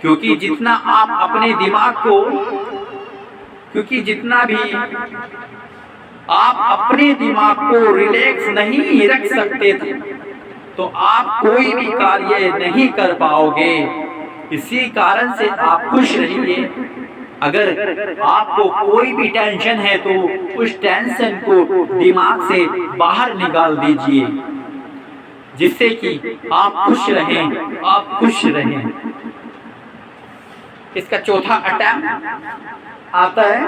क्योंकि जितना आप अपने दिमाग को, क्योंकि जितना भी आप अपने दिमाग को रिलैक्स नहीं रख सकते थे, तो आप कोई भी कार्य नहीं कर पाओगे। इसी कारण से आप खुश रहिए। अगर आपको कोई भी टेंशन है तो उस टेंशन को दिमाग से बाहर निकाल दीजिए, जिससे कि आप खुश रहें, आप खुश रहें। इसका चौथा अटैम्प्ट आता है,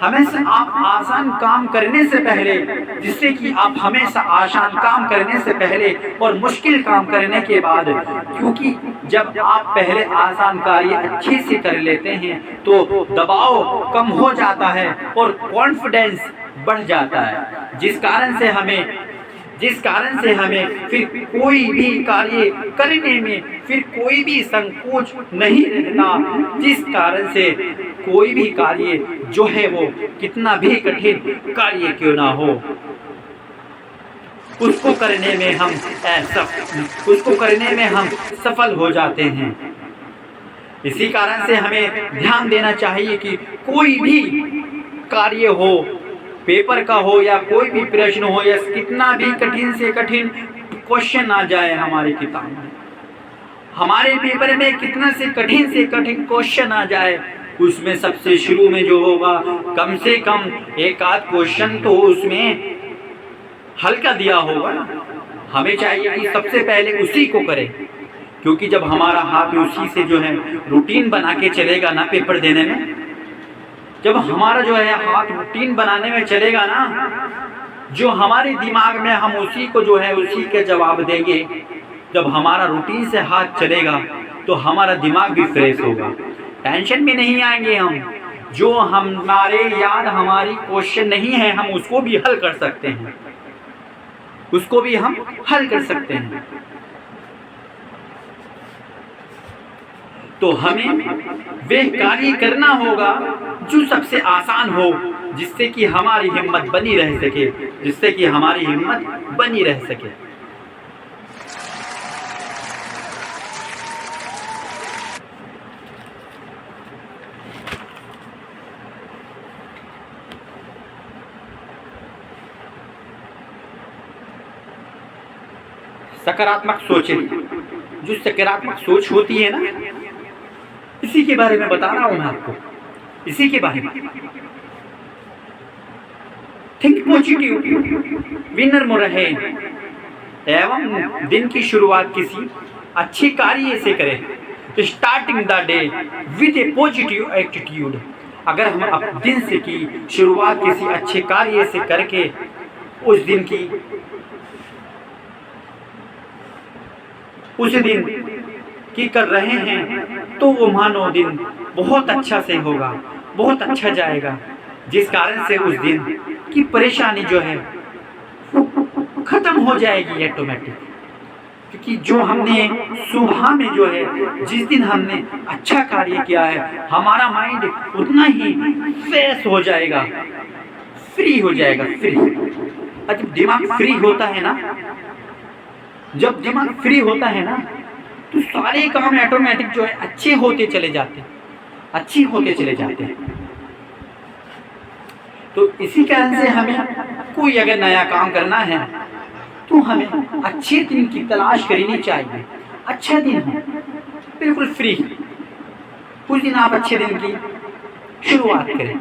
हमेशा आप आसान काम करने से पहले, जिससे कि आप हमेशा आसान काम करने से पहले और मुश्किल काम करने के बाद, क्योंकि जब आप पहले आसान कार्य अच्छे से कर लेते हैं तो दबाव कम हो जाता है और कॉन्फिडेंस बढ़ जाता है, जिस कारण से हमें फिर कोई भी कार्य करने में फिर कोई भी संकोच नहीं रहता, जिस कारण से कोई भी कार्य जो है वो कितना भी कठिन कार्य क्यों ना हो, उसको करने में हम सफल हो जाते हैं। इसी कारण से हमें ध्यान देना चाहिए कि कोई भी कार्य हो, पेपर का हो या कोई भी प्रश्न हो, या कितना भी कठिन से कठिन क्वेश्चन आ जाए हमारी किताब में, हमारे पेपर में कितना से कठिन क्वेश्चन आ जाए, उसमें सबसे शुरू में जो होगा कम से कम एक आध क्वेश्चन तो उसमें हल्का दिया होगा ना। हमें चाहिए कि सबसे पहले उसी को करें, क्योंकि जब हमारा हाथ उसी से जो है रूटीन बना के चलेगा ना पेपर देने में, जब हमारा जो है हाथ रूटीन बनाने में चलेगा ना, जो हमारे दिमाग में हम उसी को जो है उसी के जवाब देंगे। जब हमारा रूटीन से हाथ चलेगा तो हमारा दिमाग भी फ्रेश होगा, टेंशन में नहीं आएंगे हम। जो हमारे याद हमारी क्वेश्चन नहीं है, हम उसको भी हल कर सकते हैं, उसको भी हम हल कर सकते हैं। तो हमें वह कार्य करना होगा जो सबसे आसान हो, जिससे कि हमारी हिम्मत बनी रह सके, जिससे कि हमारी हिम्मत बनी रह सके। सकारात्मक सोचें। जो सकारात्मक सोच होती है ना, इसी के बारे में बता रहा हूं मैं आपको, इसी के बारे में। थिंक पॉजिटिव, विनर में रहे एवं दिन की शुरुआत किसी अच्छे कार्य से करें। Starting the day with A positive attitude. अगर हम दिन से की शुरुआत किसी अच्छे कार्य से करके उस दिन की कर रहे हैं, तो वो मानो दिन बहुत अच्छा से होगा, बहुत अच्छा जाएगा, जिस कारण से उस दिन की परेशानी जो है खत्म हो जाएगी ऑटोमेटिक। क्योंकि जो हमने सुबह में जो है, जिस दिन हमने अच्छा कार्य किया है, हमारा माइंड उतना ही फ्रेश हो जाएगा, फ्री हो जाएगा, फ्री। जब दिमाग फ्री होता है ना, जब दिमाग फ्री होता है ना, तो सारे काम ऑटोमेटिक जो है अच्छे होते चले जाते हैं, अच्छे होते चले जाते हैं। तो इसी कारण से हमें कोई अगर नया काम करना है तो हमें अच्छे दिन की तलाश करनी चाहिए। अच्छा दिन हो, बिल्कुल फ्री, उस दिन आप अच्छे दिन की शुरुआत करें।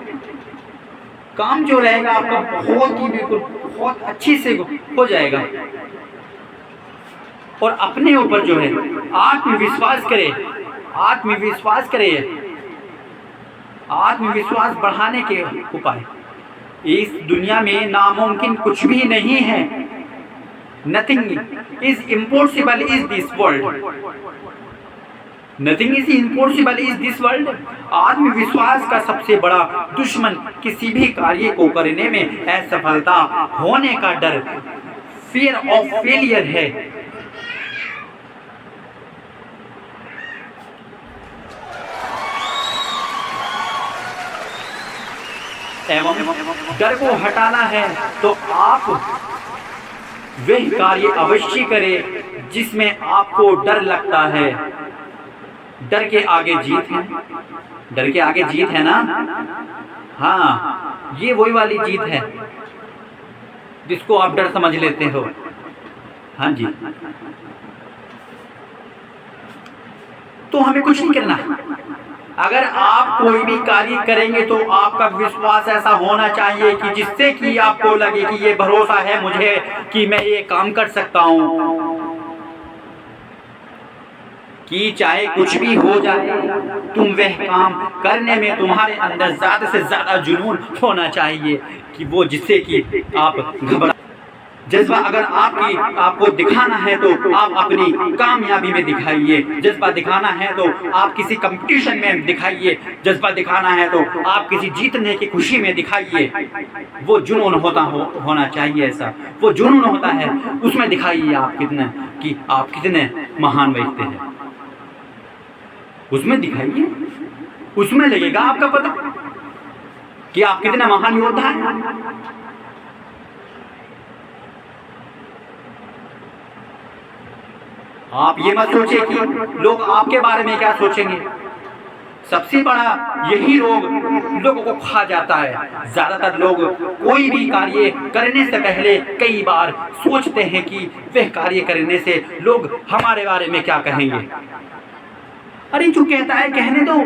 काम जो रहेगा आपका बहुत ही बिल्कुल बहुत अच्छे से हो जाएगा। और अपने ऊपर जो है आत्मविश्वास करें, आत्मविश्वास करें। आत्मविश्वास बढ़ाने के उपाय। इस दुनिया में नामुमकिन कुछ भी नहीं है। Nothing is impossible is this world, nothing is impossible is this world. आत्मविश्वास का सबसे बड़ा दुश्मन किसी भी कार्य को करने में असफलता होने का डर, फियर ऑफ फेलियर है। एवं डर को हटाना है तो आप वह कार्य अवश्य करें जिसमें आपको डर लगता है। डर के आगे जीत है, डर के आगे जीत है ना। हाँ, ये वही वाली जीत है जिसको आप डर समझ लेते हो। हाँ जी, तो हमें कुछ नहीं करना। अगर आप कोई भी कार्य करेंगे तो आपका विश्वास ऐसा होना चाहिए कि जिससे कि आपको लगे कि ये भरोसा है मुझे कि मैं ये काम कर सकता हूँ, कि चाहे कुछ भी हो जाए तुम वह काम करने में तुम्हारे अंदर ज़्यादा से ज़्यादा जुनून होना चाहिए कि वो जिससे कि आप घबरा। जज्बा अगर आपको दिखाना है तो आप अपनी कामयाबी में दिखाइए, जज्बा दिखाना है तो आप किसी कंपटीशन में दिखाइए, जज्बा दिखाना है तो आप किसी जीतने की खुशी में दिखाइए। वो जुनून होना चाहिए, ऐसा वो जुनून होता है, उसमें दिखाइए आप कितने महान व्यक्ति हैं, उसमें दिखाइए, उसमें लगेगा आपका पता कि आप कितने महान योद्धा हैं। आप ये मत सोचिए कि लोग आपके बारे में क्या सोचेंगे। सबसे बड़ा यही रोग लोगों को खा जाता है। ज़्यादातर लोग कोई भी कार्य करने से पहले कई बार सोचते हैं कि वह कार्य करने से लोग हमारे बारे में क्या कहेंगे। अरे जो कहता है कहने दो।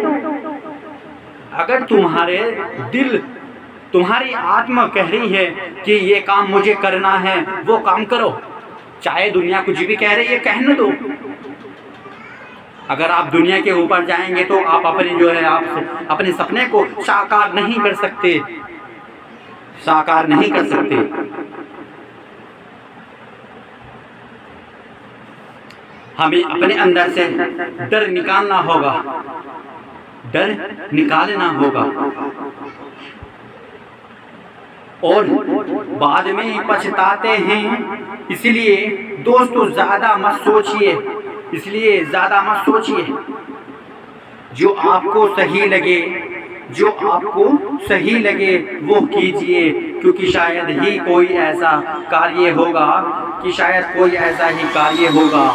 अगर तुम्हारे दिल, तुम्हारी आत्मा कह रही है कि ये काम मुझे करना है, वो काम करो, चाहे दुनिया कुछ भी कह रही है, कहने दो। अगर आप दुनिया के ऊपर जाएंगे तो आप आप अपने सपने को साकार नहीं कर सकते, साकार नहीं कर सकते। हमें अपने अंदर से डर निकालना होगा, डर निकालना होगा, और बाद में पछताते हैं। इसलिए दोस्तों ज़्यादा मत सोचिए, इसलिए ज़्यादा मत सोचिए। जो आपको सही लगे, जो आपको सही लगे वो कीजिए, क्योंकि शायद ही कोई ऐसा कार्य होगा, कि शायद कोई ऐसा ही कार्य होगा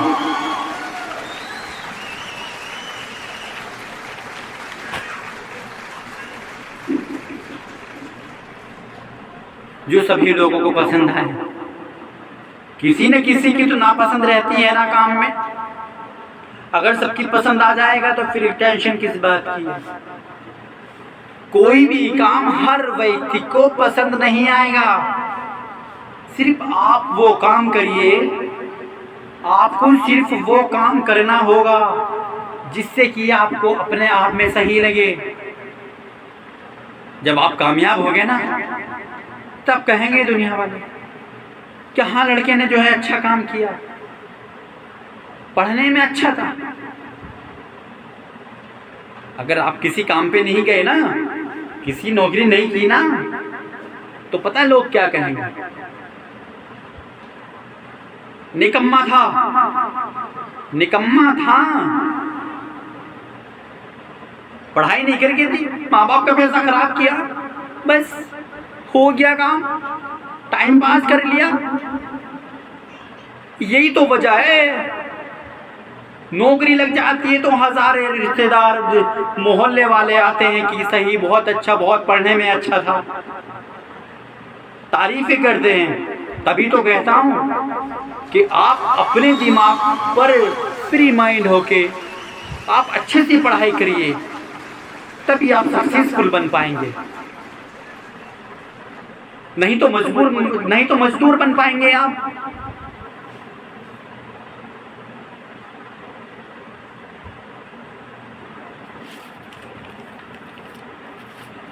जो सभी लोगों को पसंद है। किसी न किसी की तो नापसंद रहती है ना काम में। अगर सबकी पसंद आ जाएगा तो फिर टेंशन किस बात की है। कोई भी काम हर व्यक्ति को पसंद नहीं आएगा। सिर्फ आप वो काम करिए, आपको सिर्फ वो काम करना होगा जिससे कि आपको अपने आप में सही लगे। जब आप कामयाब हो गए ना, तब कहेंगे दुनिया वाले कि हाँ लड़के ने जो है अच्छा काम किया, पढ़ने में अच्छा था। अगर आप किसी काम पे नहीं गए ना, किसी नौकरी नहीं की ना, तो पता है लोग क्या कहेंगे, निकम्मा था, निकम्मा था, पढ़ाई नहीं करके थी, माँ बाप का पैसा खराब किया, बस हो गया काम, टाइम पास कर लिया। यही तो वजह है। नौकरी लग जाती है तो हजारे रिश्तेदार, मोहल्ले वाले आते हैं कि सही, बहुत अच्छा, बहुत पढ़ने में अच्छा था, तारीफें करते हैं। तभी तो कहता हूँ कि आप अपने दिमाग पर फ्री माइंड होके आप अच्छे से पढ़ाई करिए, तभी आप सक्सेसफुल बन पाएंगे। नहीं तो मजदूर बन पाएंगे आप।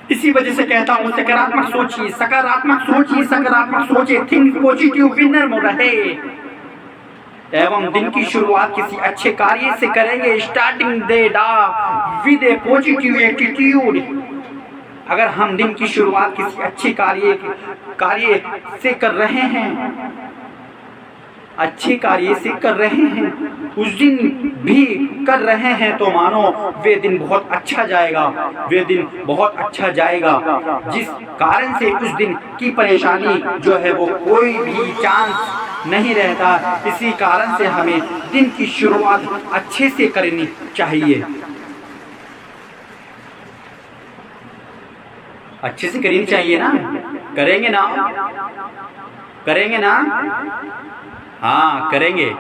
इसी वजह से कहता हूँ सकारात्मक सोचिए, सकारात्मक सोचिए, सकारात्मक सोचिए, थिंक पॉजिटिव, विनर रहे, एवं दिन की शुरुआत किसी अच्छे कार्य से करेंगे। Starting the day with A positive attitude. अगर हम दिन की शुरुआत किसी अच्छे कार्य से कर रहे हैं, अच्छे कार्य से कर रहे हैं, उस दिन भी कर रहे हैं, तो मानो वे दिन बहुत अच्छा जाएगा, वे दिन बहुत अच्छा जाएगा। जिस कारण से उस दिन की परेशानी जो है वो कोई भी चांस नहीं रहता। इसी कारण से हमें दिन की शुरुआत अच्छे से करनी चाहिए। अच्छे से करनी चाहिए ना, करेंगे ना, करेंगे ना, हाँ करेंगे।